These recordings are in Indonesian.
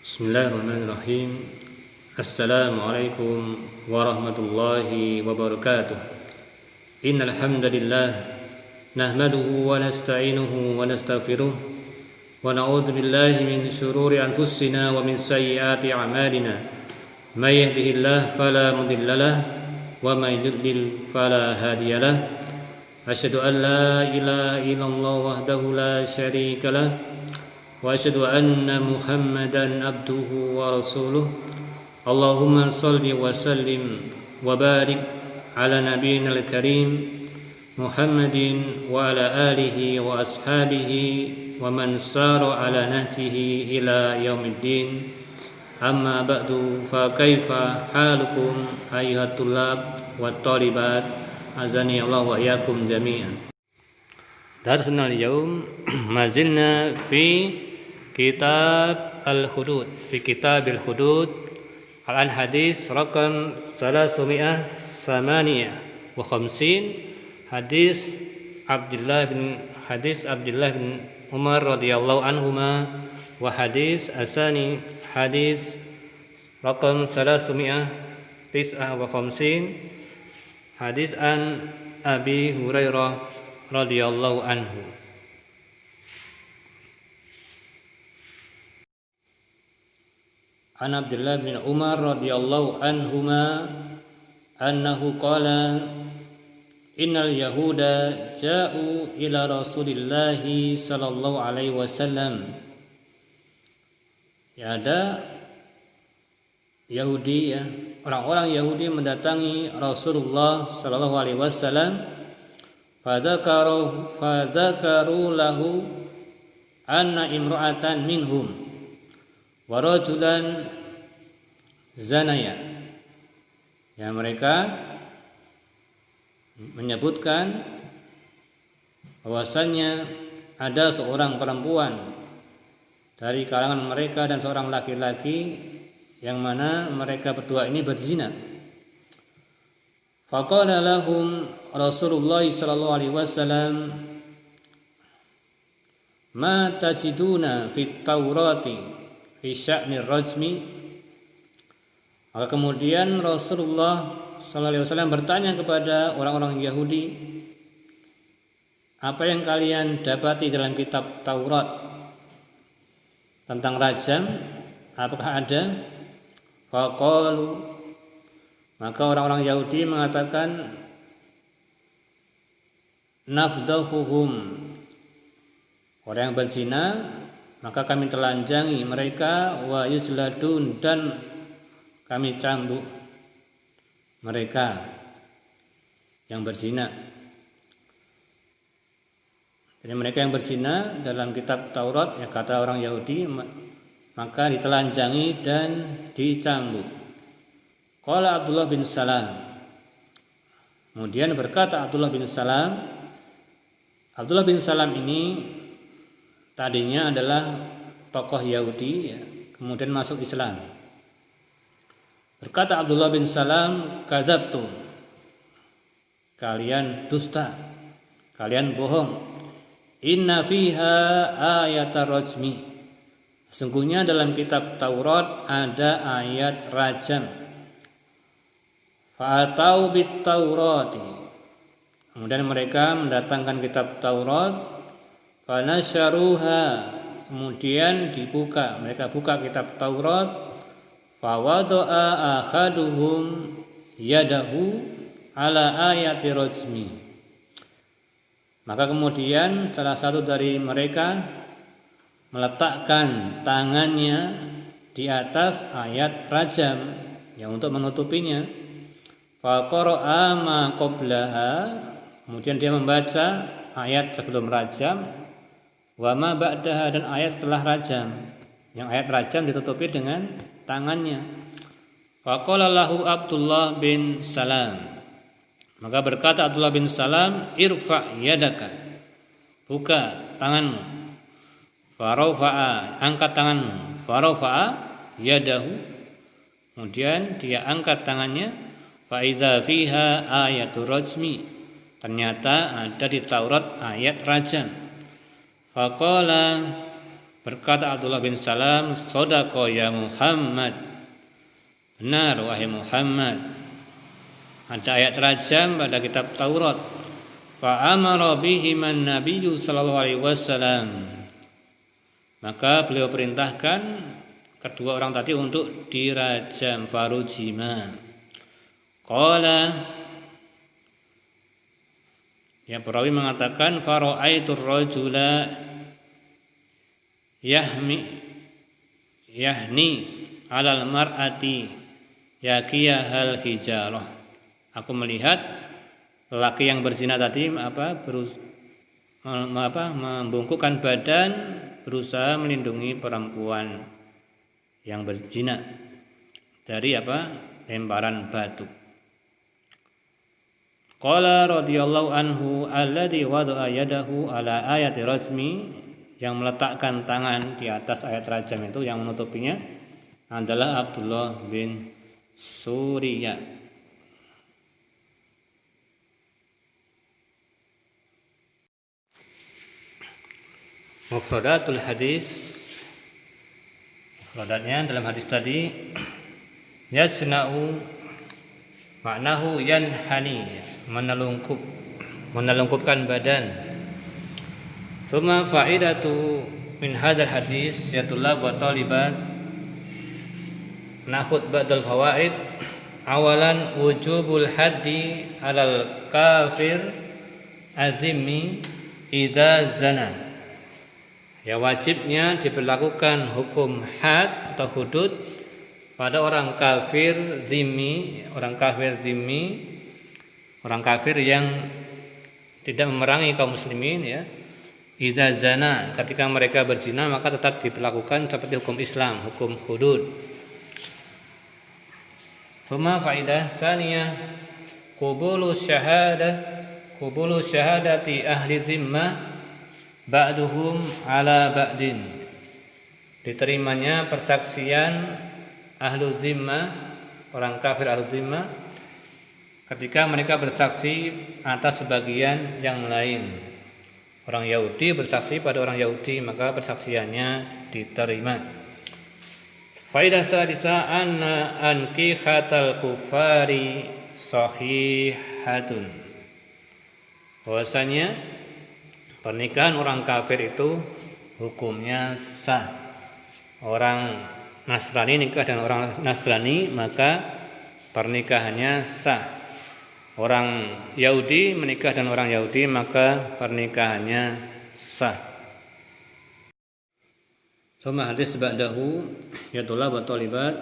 Bismillahirrahmanirrahim. Assalamualaikum warahmatullahi wabarakatuh. Innal hamdalillah nahmaduhu wa nasta'inuhu wa nastaghfiruh wa na'udzu billahi min shururi anfusina wa min sayyiati a'malina. May yahdihillahu fala mudilla lahu wa may yudlil fala hadiyalah. Asyhadu an la ilaha illallah wahdahu la syarika lahu wa asyhadu anna Muhammadan abduhu wa rasuluh. Allahumma shalli wa sallim wa barik ala nabiyyina al-karim Muhammadin wa ala alihi wa ashabihi wa man sara ala nahjihi ila yaumiddin. Amma ba'du, fa kaifa halukum ayyuhat tullab wa talibat, azani Allah wa iyyakum jami'an. Darsuna al-yawm mazilna fi Kitab Al-Hudud, fi Kitab Al-Hudud al hadis rakam 358, hadis Abdullah bin Umar radhiyallahu anhuma, wa hadis asani hadis rakam 359, hadis an Abi Hurairah radhiyallahu anhu. An Abdullah bin Umar radhiyallahu anhuma annahu qala innal yahuda ja'u ila Rasulillahi sallallahu alaihi wasallam. Ya, ada Yahudi, orang-orang Yahudi mendatangi Rasulullah sallallahu alaihi wasallam. Fadzakaru lahu anna imra'atan minhum wa rajulan zanaya. Ya, mereka menyebutkan bahwasannya ada seorang perempuan dari kalangan mereka dan seorang laki-laki yang mana mereka berdua ini berzina. Faqala lahum Rasulullah sallallahu alaihi wasallam, ma tajiduna fit Taurati fi sya'nir rajmi. Maka kemudian Rasulullah sallallahu alaihi wasallam bertanya kepada orang-orang Yahudi, apa yang kalian dapati dalam kitab Taurat tentang rajam? Apakah ada? Faqalu, maka orang-orang Yahudi mengatakan, nafdahuhum, orang yang berzina maka kami telanjangi mereka, wa yujladun, dan kami cambuk mereka yang berzina. Jadi mereka yang berzina dalam kitab Taurat, ya kata orang Yahudi, maka ditelanjangi dan dicambuk. Qala Abdullah bin Salam, kemudian berkata Abdullah bin Salam. Abdullah bin Salam ini tadinya adalah tokoh Yahudi, kemudian masuk Islam. Berkata Abdullah bin Salam, kadzabtum, kalian dusta, kalian bohong. Inna fiha ayatar rajmi, sesungguhnya dalam kitab Taurat ada ayat rajam. Fa'atau bit Taurati, kemudian mereka mendatangkan kitab Taurat. Fanasyaruha, kemudian dibuka, mereka buka kitab Taurat. Fawado'a akhaduhum yadahu ala ayati rajmi, maka kemudian salah satu dari mereka meletakkan tangannya di atas ayat rajam yang untuk menutupinya. Faqara'a ma qablaha, kemudian dia membaca ayat sebelum rajam, wa ma ba'daha, dan ayat setelah rajam. Yang ayat rajam ditutupi dengan tangannya. Faqala lahu Abdullah bin Salam, maka berkata Abdullah bin Salam, irfa yadaka, buka tanganmu. Farafa'a, angkat tanganmu. Farafa'a yadahu, kemudian dia angkat tangannya. Fa iza fiha ayatul rajmi, ternyata ada di Taurat ayat rajam. Faqala, Berkata Abdullah bin Salam, "Shadaqa ya Muhammad." Benar wahai Muhammad. Ada ayat rajam pada kitab Taurat. Fa amara bihi man nabiyyu sallallahu alaihi wasallam. Maka beliau perintahkan kedua orang tadi untuk dirajam, farujima. Qala, ya perawi mengatakan fara'aitur rajula yahni alal mar'ati yakiyahal hijarah. Aku melihat lelaki yang berzina tadi membungkukkan badan, berusaha melindungi perempuan yang berzina dari lemparan batu. Qala radhiyallahu anhu alladhi wada'a yadahu ala ayati rasmi, yang meletakkan tangan di atas ayat rajam itu, yang menutupinya adalah Abdullah bin Suriyah. Mufradatul hadis, mufradatnya dalam hadis tadi, yasna'u maknahu yanhani, menelungkupkan badan. Tsumma fa'idatu min hadzal hadis ya tulab wa talibat, nakhud ba'dal fawaid. Awalan wujubul haddi alal kafir azimi idza zana, ya wajibnya diberlakukan hukum had atau hudud pada orang kafir zimmi, orang kafir yang tidak memerangi kaum muslimin, ya. Idza zana, ketika mereka berzina maka tetap diberlakukan seperti hukum Islam, hukum hudud. Tsumma faidah saniyah qubulu syahadati ahli zimmah ba'duhum ala ba'din, diterimanya persaksian ahlu zimmah, orang kafir ahlu zimmah, ketika mereka bersaksi atas sebagian yang lain. Orang Yahudi bersaksi pada orang Yahudi, maka persaksiannya diterima. Faidah sadisa anna ankihatal kufari sahihatun, bahwasanya pernikahan orang kafir itu hukumnya sah. Orang Nasrani nikah dengan orang Nasrani, maka pernikahannya sah. Orang Yahudi menikah dengan orang Yahudi, maka pernikahannya sah. Suma hadis ba'dahu ya tulab wa talibat,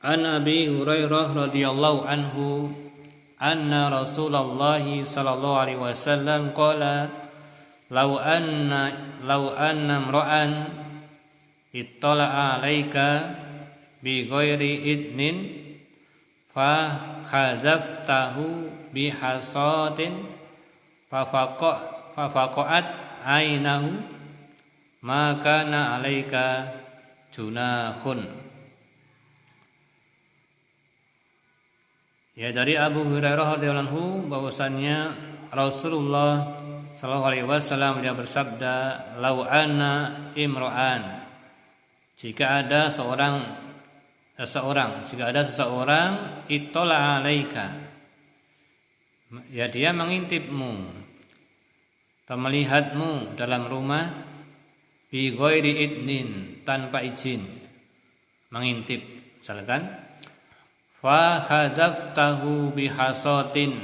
an Abi Hurairah radhiyallahu anhu anna Rasulullah sallallahu alaihi wasallam qala law anna imra'an ittala'a 'alaika bi ghairi idnin fa khadzaftahu bi hasatin fa faqa'at ainahu maka na 'alaika junahun. Ya, dari Abu Hurairah radhiyallahu anhu bahwasannya Rasulullah sallallahu alaihi wasallam dia bersabda, lau anna imra'an, jika ada seseorang ittala 'alaika, ya dia mengintipmu atau melihatmu dalam rumah, bi ghairi idnin, tanpa izin, mengintip misalkan, fa khadzaftahu bi hasatin,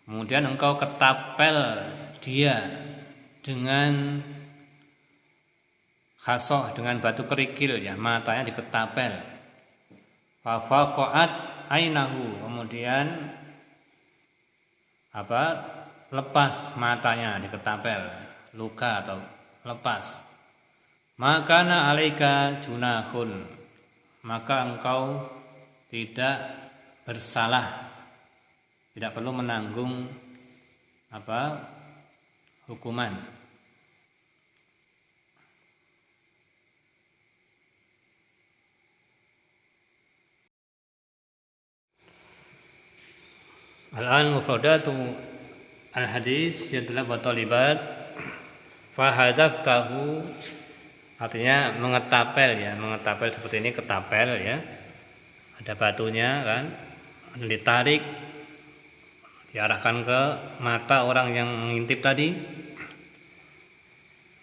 kemudian engkau ketapel dia dengan khasoh, dengan batu kerikil, ya, matanya diketapel. Fa faqa'at ainahu, kemudian lepas matanya, diketapel, luka atau lepas. Maka na 'alaika junahun, maka engkau tidak bersalah, tidak perlu menanggung hukuman. Al-an mufradatu al-hadis yadullah wa talibat, fa hadzaftahu artinya mengetapel ya, mengetapel seperti ini, ketapel ya. Ada batunya kan, ditarik, diarahkan ke mata orang yang mengintip tadi,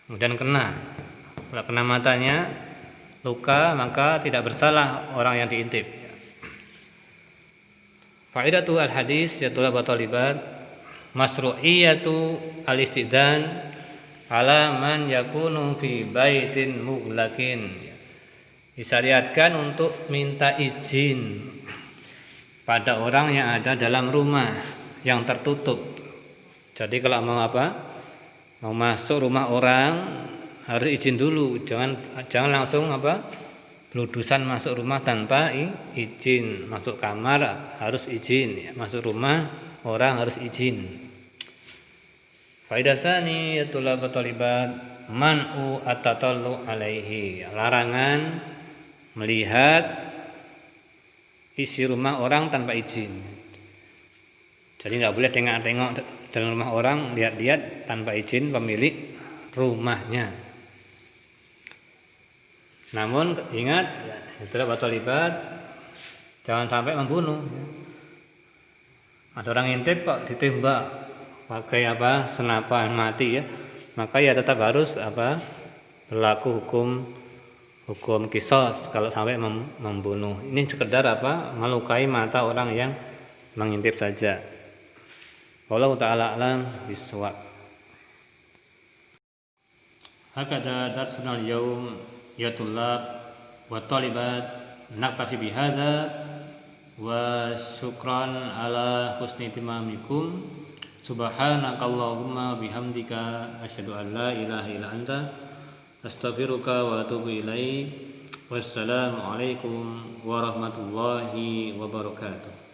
kemudian kena. Kalau kena matanya, luka, maka tidak bersalah orang yang diintip. Faidatu al-hadis ya thalabat talibat masru'iyatu al-istidzan ala man yakunu fi baitin mughlaqin. Disyariatkan untuk minta izin pada orang yang ada dalam rumah yang tertutup. Jadi kalau mau mau masuk rumah orang harus izin dulu, jangan langsung bludusan masuk rumah tanpa izin. Masuk kamar harus izin, masuk rumah orang harus izin. Faidah tsani ya thalabat talibat man'u at-tatallu alaihi, larangan melihat isi rumah orang tanpa izin. Jadi nggak boleh tengok-tengok dalam rumah orang, lihat-lihat tanpa izin pemilik rumahnya. Namun ingat, itulah batal libat, jangan sampai membunuh. Ada orang intip kok ditembak pakai senapan mati ya, maka ya tetap harus berlaku hukum qisas kalau sampai membunuh. Ini sekedar melukai mata orang yang mengintip saja. Wallahu ta'ala a'lam bishawab. Hakada darsuna al-yawm ya tullab wa talibat, naktafi bihadza wa syukran ala husni timamikum. Subhanakallahumma bihamdika asyhadu an la ilaha illa anta astaghfiruka wa atubu ilaik. Wassalamu alaikum warahmatullahi wabarakatuh.